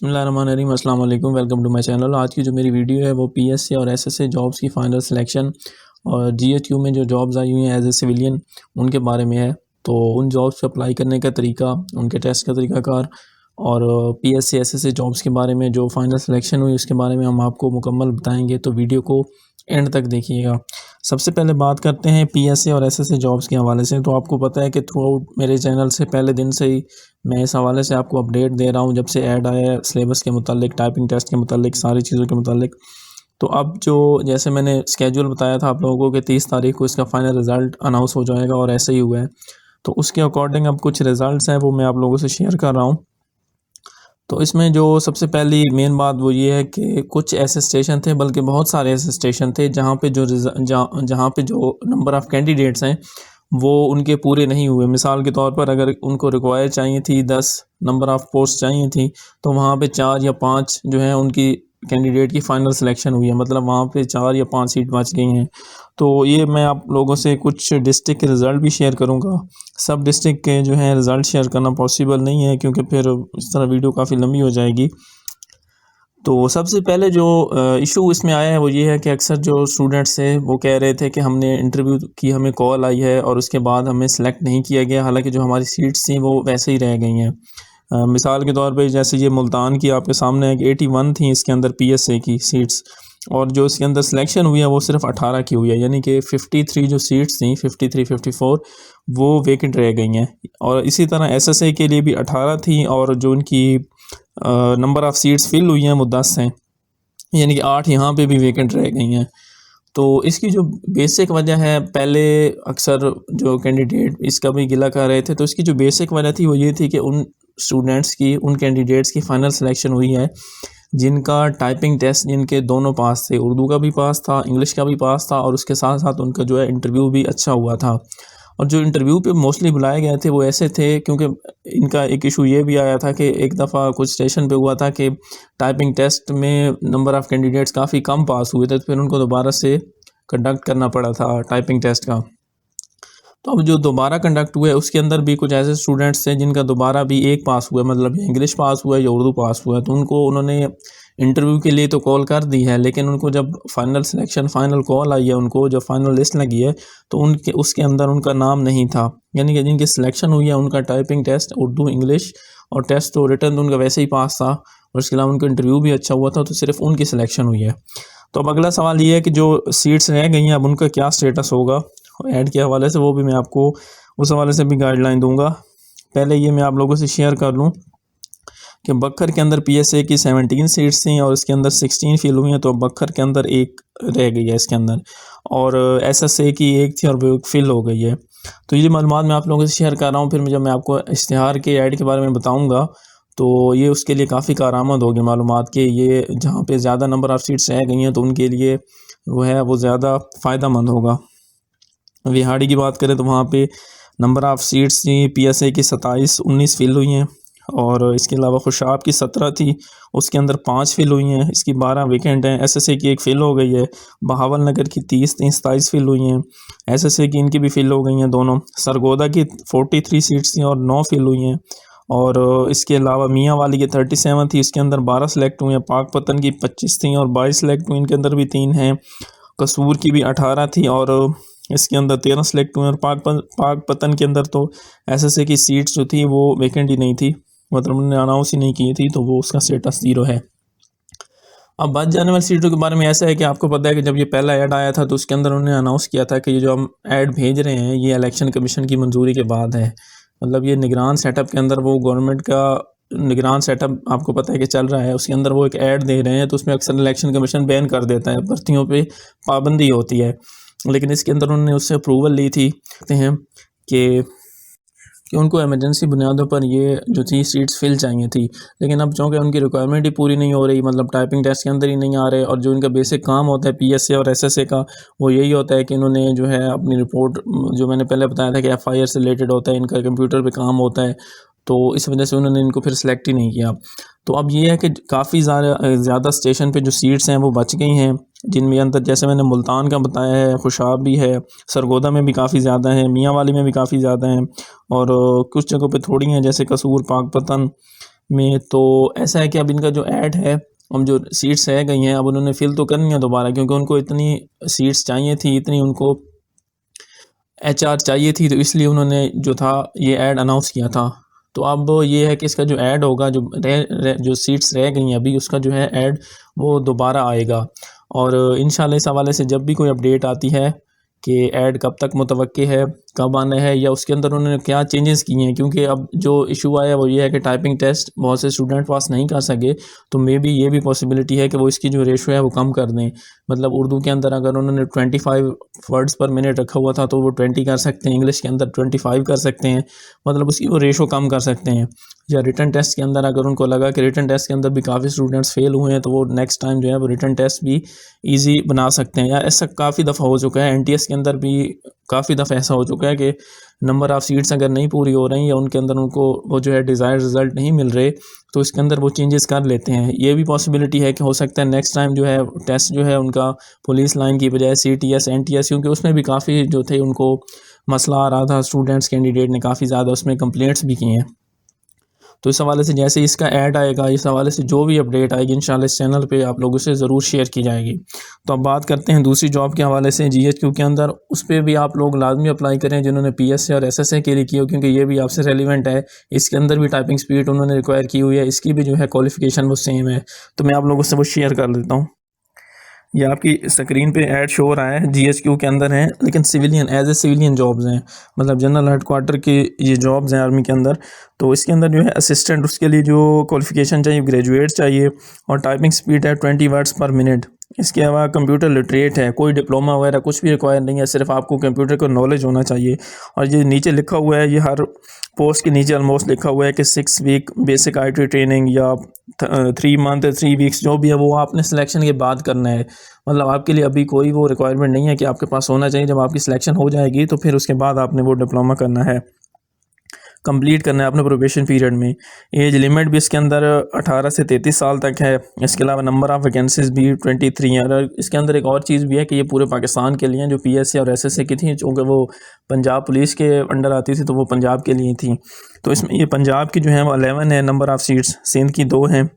बिस्मिल्लाहिर्रहमानिर्रहीम, अस्सलाम वालेकुम, वेलकम टू माय चैनल। आज की जो मेरी वीडियो है वो पीएससी और एसएससी जॉब्स की फ़ाइनल सिलेक्शन और जीएचयू में जो जॉब्स आई हुई हैं एज ए सिविलियन उनके बारे में है। तो उन जॉब्स पे अप्लाई करने का तरीका, उनके टेस्ट का तरीक़ाकार और पीएससी एसएससी जॉब्स के बारे में जो फ़ाइनल सिलेक्शन हुई उसके बारे में हम आपको मुकम्मल बताएँगे, तो वीडियो को एंड तक देखिएगा। सबसे पहले बात करते हैं पीएससी और एसएससी जॉब्स के हवाले से। तो आपको पता है कि थ्रू आउट मेरे चैनल से पहले दिन से ही मैं इस हवाले से आपको अपडेट दे रहा हूँ, जब से ऐड आया है सिलेबस के मुतालिक, टाइपिंग टेस्ट के मुतालिक, सारी चीज़ों के मुतालिक। तो अब जो जैसे मैंने स्केड्यूल बताया था आप लोगों को कि 30 तारीख को इसका फ़ाइनल रिज़ल्ट अनाउंस हो जाएगा और ऐसे ही हुआ है। तो उसके अकॉर्डिंग अब कुछ रिज़ल्ट्स हैं वो मैं आप लोगों से शेयर कर रहा हूँ। तो इसमें जो सबसे पहली मेन बात वो ये है कि कुछ ऐसे स्टेशन थे, बल्कि बहुत सारे ऐसे स्टेशन थे जहाँ पे जो नंबर ऑफ़ कैंडिडेट्स हैं वो उनके पूरे नहीं हुए। मिसाल के तौर पर अगर उनको रिक्वायर चाहिए थी 10 नंबर ऑफ़ पोस्ट चाहिए थी, तो वहाँ पे 4 या 5 जो है उनकी कैंडिडेट की फ़ाइनल सिलेक्शन हुई है, मतलब वहाँ पे 4 या 5 सीट बच गई हैं। तो ये मैं आप लोगों से कुछ डिस्ट्रिक्ट के रिज़ल्ट भी शेयर करूँगा। सब डिस्ट्रिक्ट के जो हैं रिज़ल्ट शेयर करना पॉसिबल नहीं है, क्योंकि फिर इस तरह वीडियो काफ़ी लंबी हो जाएगी। तो सबसे पहले जो इशू इसमें आया है वो ये है कि अक्सर जो स्टूडेंट्स हैं वो कह रहे थे कि हमने इंटरव्यू की, हमें कॉल आई है और उसके बाद हमें सेलेक्ट नहीं किया गया, हालांकि जो हमारी सीट्स थी वो वैसे ही रह गई हैं। मिसाल के तौर पे जैसे ये मुल्तान की आपके सामने है कि 81 थी इसके अंदर पीएसए की सीट्स, और जो इसके अंदर सिलेक्शन हुई है वो सिर्फ 18 की हुई है, यानी कि 53 जो सीट्स थी, 53-54 वो वेकेंट रह गई हैं। और इसी तरह एसएसए के लिए भी 18 थी और जो उनकी नंबर ऑफ़ सीट्स फिल हुई हैं वो 10 हैं, यानी कि 8 यहाँ पे भी वेकेंट रह गई हैं। तो इसकी जो बेसिक वजह है, पहले अक्सर जो कैंडिडेट इसका भी गिला कर रहे थे, तो इसकी जो बेसिक वजह थी वो ये थी कि उन स्टूडेंट्स की, उन कैंडिडेट्स की फ़ाइनल सिलेक्शन हुई है जिनका टाइपिंग टेस्ट जिनके दोनों पास थे, उर्दू का भी पास था, इंग्लिश का भी पास था और उसके साथ साथ उनका जो है इंटरव्यू भी अच्छा हुआ था। और जो इंटरव्यू पे मोस्टली बुलाए गए थे वो ऐसे थे, क्योंकि इनका एक इशू ये भी आया था कि एक दफ़ा कुछ स्टेशन पे हुआ था कि टाइपिंग टेस्ट में नंबर ऑफ़ कैंडिडेट्स काफ़ी कम पास हुए थे, तो फिर उनको दोबारा से कंडक्ट करना पड़ा था टाइपिंग टेस्ट का। तो अब जो दोबारा कंडक्ट हुआ है उसके अंदर भी कुछ ऐसे स्टूडेंट्स थे जिनका दोबारा भी एक पास हुआ है, मतलब इंग्लिश पास हुआ है या उर्दू पास हुआ है, तो उनको उन्होंने इंटरव्यू के लिए तो कॉल कर दी है, लेकिन उनको जब फ़ाइनल सिलेक्शन, फ़ाइनल कॉल आई है, उनको जब फ़ाइनल लिस्ट लगी है तो उनके उसके अंदर उनका नाम नहीं था। यानी कि जिनकी सिलेक्शन हुई है उनका टाइपिंग टेस्ट उर्दू, इंग्लिश और टेस्ट तो रिटन तो उनका वैसे ही पास था और इसके अलावा उनका इंटरव्यू भी अच्छा हुआ था, तो सिर्फ उनकी सिलेक्शन हुई है। तो अब अगला सवाल ये है कि जो सीट्स रह गई हैं अब उनका क्या स्टेटस होगा ऐड के हवाले से, वो भी मैं आपको उस हवाले से भी गाइडलाइन दूंगा। पहले ये मैं आप लोगों से शेयर कर लूँ कि बखर के अंदर पीएसए की 17 सीट्स थी और इसके अंदर 16 फिल हुई हैं, तो बखर के अंदर एक रह गई है इसके अंदर, और एसएसए की एक थी और वो फिल हो गई है। तो ये मालूमात मैं आप लोगों से शेयर कर रहा हूँ, फिर जब मैं आपको इश्तिहार के ऐड के बारे में बताऊँगा तो ये उसके लिए काफ़ी कारआमद होगी मालूमात के, ये जहाँ पे ज़्यादा नंबर ऑफ़ सीट्स रह गई हैं तो उनके लिए वो है वो ज़्यादा फ़ायदा मंद होगा। विहाड़ी की बात करें तो वहाँ पे नंबर ऑफ़ सीट्स थी पीएसए की 27-19 फिल हुई हैं, और इसके अलावा खुशाब की 17 थी, उसके अंदर 5 फिल हुई हैं, इसकी 12 वेकेंट हैं। एसएसए की एक फ़िल हो गई है। बहावल नगर की 30 थी, 27 फिल हुई हैं, एसएसए की इनकी भी फिल हो गई हैं दोनों। सरगोदा की 43 सीट्स थी और 9 फिल हुई हैं, और इसके अलावा मियाँ वाली की 37 थी, इसके अंदर 12 सेलेक्ट हुए हैं। पाकपतन की 25 थी और 22 सेलेक्ट हुई, इनके अंदर भी 3 हैं। कसूर की भी 18 थी और इसके अंदर 13 सेलेक्ट हुए, और पाकपतन के अंदर तो एसएसए की सीट्स जो थी वो वैकेंट ही नहीं थी, मतलब उन्होंने अनाउंस ही नहीं की थी, तो वो उसका स्टेटस 0 है। अब बच जाने वाली सीटों के बारे में ऐसा है कि आपको पता है कि जब ये पहला ऐड आया था तो उसके अंदर उन्होंने अनाउंस किया था कि ये जो हम ऐड भेज रहे हैं ये इलेक्शन कमीशन की मंजूरी के बाद है, मतलब ये निगरान सेटअप के अंदर वो गवर्नमेंट का निगरान सेटअप आपको पता है कि चल रहा है, उसके अंदर वो एक ऐड दे रहे हैं, तो उसमें अक्सर इलेक्शन कमीशन बैन कर देता है, भर्तियों पे पाबंदी होती है, लेकिन इसके अंदर उन्होंने उससे अप्रूवल ली थी। कहते हैं कि उनको इमरजेंसी बुनियादों पर ये जो थी सीट्स फिल चाहिए थी, लेकिन अब चूँकि उनकी रिक्वायरमेंट ही पूरी नहीं हो रही, मतलब टाइपिंग टेस्ट के अंदर ही नहीं आ रहे, और जो इनका बेसिक काम होता है पीएसए और एसएसए का वो यही होता है कि इन्होंने जो है अपनी रिपोर्ट, जो मैंने पहले बताया था कि एफआईआर से रिलेटेड होता है, इनका कंप्यूटर पे काम होता है, तो इस वजह से उन्होंने इनको फिर सेलेक्ट ही नहीं किया। तो अब ये है कि काफ़ी ज़्यादा स्टेशन पे जो सीट्स हैं वो बच गई हैं, जिनमें अंदर जैसे मैंने मुल्तान का बताया है, खुशाब भी है, सरगोदा में भी काफ़ी ज़्यादा है, मियाँ वाली में भी काफ़ी ज़्यादा हैं, और कुछ जगहों पे थोड़ी हैं जैसे कसूर, पाकपतन, में। तो ऐसा है कि अब इनका जो ऐड है, हम जो सीट्स रह गई हैं अब उन्होंने फिल तो करनी है दोबारा, क्योंकि उनको इतनी सीट्स चाहिए थी, इतनी उनको एचआर चाहिए थी, तो इसलिए उन्होंने जो था ये ऐड अनाउंस किया था। तो अब ये है कि इसका जो ऐड होगा, जो सीट्स रह गई हैं अभी, उसका जो है ऐड वो दोबारा आएगा। और इंशाल्लाह इस हवाले से जब भी कोई अपडेट आती है कि ऐड कब तक मुतवक्की है, कब आना है, या उसके अंदर उन्होंने क्या चेंजेस किए हैं, क्योंकि अब जो इशू आया वो ये है कि टाइपिंग टेस्ट बहुत से स्टूडेंट पास नहीं कर सके, तो मे बी ये भी पॉसिबिलिटी है कि वो इसकी जो रेशो है वो कम कर दें। मतलब उर्दू के अंदर अगर उन्होंने 25 वर्ड्स पर मिनट रखा हुआ था तो वो 20 कर सकते हैं, इंग्लिश के अंदर 25 कर सकते हैं, मतलब उसकी वो रेशो कम कर सकते हैं। या रिटन टेस्ट के अंदर अगर उनको लगा कि रिटन टेस्ट के अंदर भी काफ़ी स्टूडेंट्स फेल हुए हैं, तो वो नेक्स्ट टाइम जो है वो रिटन टेस्ट भी ईजी बना सकते हैं। या ऐसा काफ़ी दफ़ा हो चुका है, एनटीएस के अंदर भी काफ़ी दफ़ा ऐसा हो चुका है कि नंबर ऑफ़ सीट्स अगर नहीं पूरी हो रही या उनके अंदर उनको वो जो है डिज़ायर्ड रिज़ल्ट नहीं मिल रहे, तो इसके अंदर वो चेंजेस कर लेते हैं। ये भी पॉसिबिलिटी है कि हो सकता है नेक्स्ट टाइम जो है टेस्ट जो है उनका पुलिस लाइन की बजाय सीटीएस एनटीएस, क्योंकि उसमें भी काफ़ी जो थे उनको मसला आ रहा था, स्टूडेंट्स कैंडिडेट ने काफ़ी ज़्यादा उसमें कंप्लेंट्स भी की हैं। तो इस हवाले से जैसे इसका ऐड आएगा, इस हवाले से जो भी अपडेट आएगी इंशाल्लाह इस चैनल पे आप लोगों से ज़रूर शेयर की जाएगी। तो अब बात करते हैं दूसरी जॉब के हवाले से जीएचक्यू के अंदर, उस पर भी आप लोग लाजमी अप्लाई करें जिन्होंने पीएसए और एसएसए के लिए की हो, क्योंकि ये भी आपसे रेलिवेंट है। इसके अंदर भी टाइपिंग स्पीड उन्होंने रिक्वायर की हुई है, इसकी भी जो है क्वालिफिकेशन वो सेम है। तो मैं आप लोगों से वो शेयर कर देता हूँ। ये आपकी स्क्रीन पे ऐड शो हो रहा है, जीएचक्यू के अंदर है, लेकिन civilian as a civilian jobs हैं, मतलब जनरल हेडक्वार्टर की ये जॉब्स हैं आर्मी के अंदर। तो इसके अंदर जो है असिस्टेंट, उसके लिए जो क्वालिफिकेशन चाहिए ग्रेजुएट चाहिए, और टाइपिंग स्पीड है 20 वर्ड्स पर मिनट। इसके अलावा कंप्यूटर लिटरेट है, कोई डिप्लोमा वगैरह कुछ भी रिक्वायर नहीं है, सिर्फ आपको कंप्यूटर का नॉलेज होना चाहिए। और ये नीचे लिखा हुआ है, ये हर पोस्ट के नीचे ऑलमोस्ट लिखा हुआ है कि 6 वीक बेसिक आईटी ट्रेनिंग या 3 मंथ 3 वीक्स जो भी है वो आपने सिलेक्शन के बाद करना है। मतलब आपके लिए अभी कोई वो रिक्वायरमेंट नहीं है कि आपके पास होना चाहिए, जब आपकी सिलेक्शन हो जाएगी तो फिर उसके बाद आपने वो डिप्लोमा करना है, कंप्लीट करना है अपने प्रोबेशन पीरियड में। एज लिमिट भी इसके अंदर 18 से 33 साल तक है। इसके अलावा नंबर ऑफ़ वैकेंसीज़ भी 23 है। और इसके अंदर एक और चीज़ भी है कि ये पूरे पाकिस्तान के लिए जो पीएसए और एसएसए की थी, चूँकि वो पंजाब पुलिस के अंडर आती थी तो वो पंजाब के लिए थी। तो इसमें ये पंजाब की जो है वो 11 है नंबर ऑफ़ सीट्स, सिंध की 2 हैं,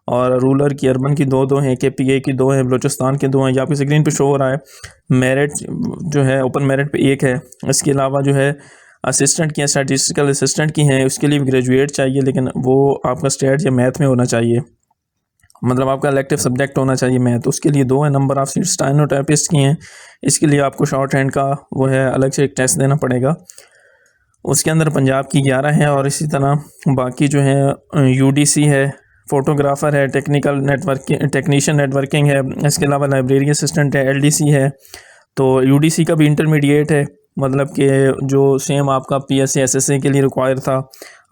और रूरल की अर्बन की 2 हैं, केपीए की 2 हैं, बलूचिस्तान के 2 हैं। यहाँ पे स्क्रीन पे शो हो रहा है। मेरिट जो है ओपन मेरिट पे 1 है। इसके अलावा जो है असिस्टेंट की, स्टैटिस्टिकल असिस्टेंट की हैं, उसके लिए भी ग्रेजुएट चाहिए, लेकिन वो आपका स्टेट या मैथ में होना चाहिए, मतलब आपका इलेक्टिव सब्जेक्ट होना चाहिए मैथ। उसके लिए 2 है नंबर ऑफ़ सीट्स। स्टेनोटाइपिस्ट की हैं, इसके लिए आपको शॉर्ट हैंड का वो है अलग से एक टेस्ट देना पड़ेगा। उसके अंदर पंजाब की 11 है, और इसी तरह बाकी जो है यूडीसी है, फ़ोटोग्राफ़र है, टेक्नीशियन नेटवर्किंग है। इसके अलावा लाइब्रेरी असिस्टेंट है, एलडीसी है। तो यूडीसी का भी इंटरमीडिएट है, मतलब कि जो सेम आपका पीएसए एसएसए के लिए रिक्वायर था,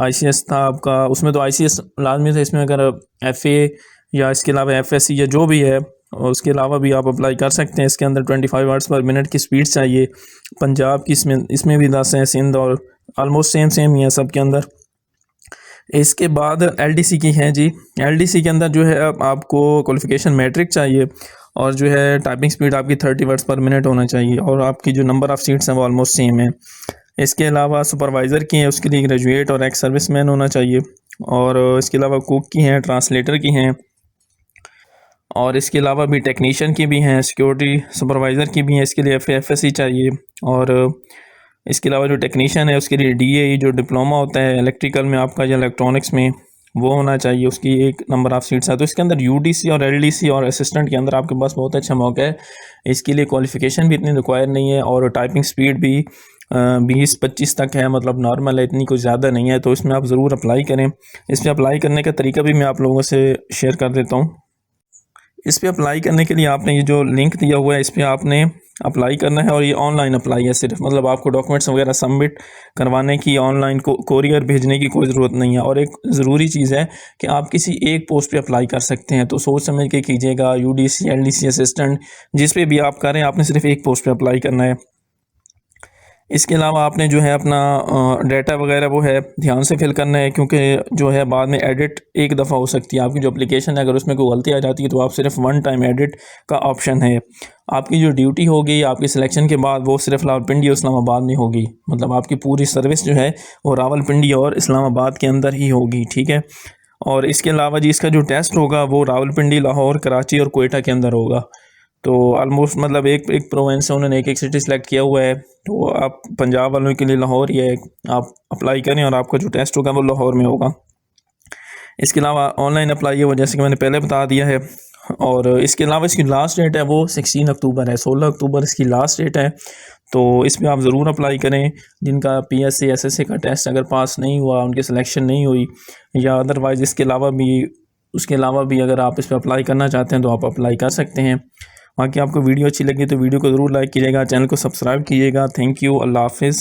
आईसीएस था आपका, उसमें तो आईसीएस लाजमी था। इसमें अगर एफए या इसके अलावा एफएससी या जो भी है, और उसके अलावा भी आप अप्लाई कर सकते हैं। इसके अंदर 25 वर्ड्स पर मिनट की स्पीड चाहिए। पंजाब की इसमें भी 10 हैं, सिंध और ऑलमोस्ट सेम ही है सब के अंदर। इसके बाद एलडीसी की है जी। एलडीसी के अंदर जो है आपको क्वालिफिकेशन मैट्रिक चाहिए, और जो है टाइपिंग स्पीड आपकी 30 वर्ड्स पर मिनट होना चाहिए, और आपकी जो नंबर ऑफ़ सीट्स हैं वो ऑलमोस्ट सेम है। इसके अलावा सुपरवाइज़र की है, उसके लिए ग्रेजुएट और एक्स सर्विसमैन होना चाहिए। और इसके अलावा कुक की हैं, ट्रांसलेटर की हैं, और इसके अलावा भी टेक्नीशियन की भी हैं, सिक्योरिटी सुपरवाइज़र की भी हैं, इसके लिए एफएससी चाहिए। और इसके अलावा जो टेक्नीशियन है उसके लिए डीएई जो डिप्लोमा होता है इलेक्ट्रिकल में आपका या इलेक्ट्रॉनिक्स में, वो होना चाहिए, उसकी 1 नंबर ऑफ़ सीट्स है। तो इसके अंदर यूडीसी और एलडीसी और असिस्टेंट के अंदर आपके पास बहुत अच्छा मौका है। इसके लिए क्वालिफ़िकेशन भी इतनी रिक्वायर नहीं है, और टाइपिंग स्पीड भी 20-25 तक है, मतलब नॉर्मल है, इतनी कुछ ज़्यादा नहीं है। तो इसमें आप ज़रूर अप्लाई करें। इस पर अप्लाई करने का तरीका भी मैं आप लोगों से शेयर कर देता हूँ। इस पर अप्लाई करने के लिए आपने ये जो लिंक दिया हुआ है इस पर आपने अप्लाई करना है, और ये ऑनलाइन अप्लाई है सिर्फ, मतलब आपको डॉक्यूमेंट्स वगैरह सबमिट करवाने की, ऑनलाइन कोरियर भेजने की कोई ज़रूरत नहीं है। और एक ज़रूरी चीज़ है कि आप किसी एक पोस्ट पे अप्लाई कर सकते हैं, तो सोच समझ के कीजिएगा। यूडीसी एलडीसी असिस्टेंट जिस पे भी आप करें, आपने सिर्फ एक पोस्ट पे अप्लाई करना है। इसके अलावा आपने जो है अपना डाटा वगैरह वो है ध्यान से फिल करना है, क्योंकि जो है बाद में एडिट एक दफ़ा हो सकती है आपकी जो एप्लीकेशन है। अगर उसमें कोई गलती आ जाती है तो आप सिर्फ 1 टाइम एडिट का ऑप्शन है। आपकी जो ड्यूटी होगी आपकी सिलेक्शन के बाद वो सिर्फ रावलपिंडी और इस्लामाबाद में होगी, मतलब आपकी पूरी सर्विस जो है वो रावलपिंडी और इस्लामाबाद के अंदर ही होगी, ठीक है। और इसके अलावा जी इसका जो टेस्ट होगा वो रावलपिंडी, लाहौर, कराची और कोयटा के अंदर होगा। तो ऑलमोस्ट मतलब एक एक प्रोविंस से उन्होंने एक सिटी सेलेक्ट किया हुआ है। तो आप पंजाब वालों के लिए लाहौर ही है, आप अप्लाई करें और आपका जो टेस्ट होगा वो लाहौर में होगा। इसके अलावा ऑनलाइन अप्लाई है वो जैसे कि मैंने पहले बता दिया है। और इसके अलावा इसकी लास्ट डेट है वो 16 अक्टूबर है, 16 अक्टूबर इसकी लास्ट डेट है। तो इस पर आप ज़रूर अप्लाई करें। जिनका PSC SSC का टेस्ट अगर पास नहीं हुआ, उनकी सिलेक्शन नहीं हुई, या अदरवाइज़ उसके अलावा भी अगर आप इस पर अप्लाई करना चाहते हैं तो आप अप्लाई कर सकते हैं। बाकी आपको वीडियो अच्छी लगी तो वीडियो को ज़रूर लाइक कीजिएगा, चैनल को सब्सक्राइब कीजिएगा। थैंक यू, अल्लाह हाफिज़।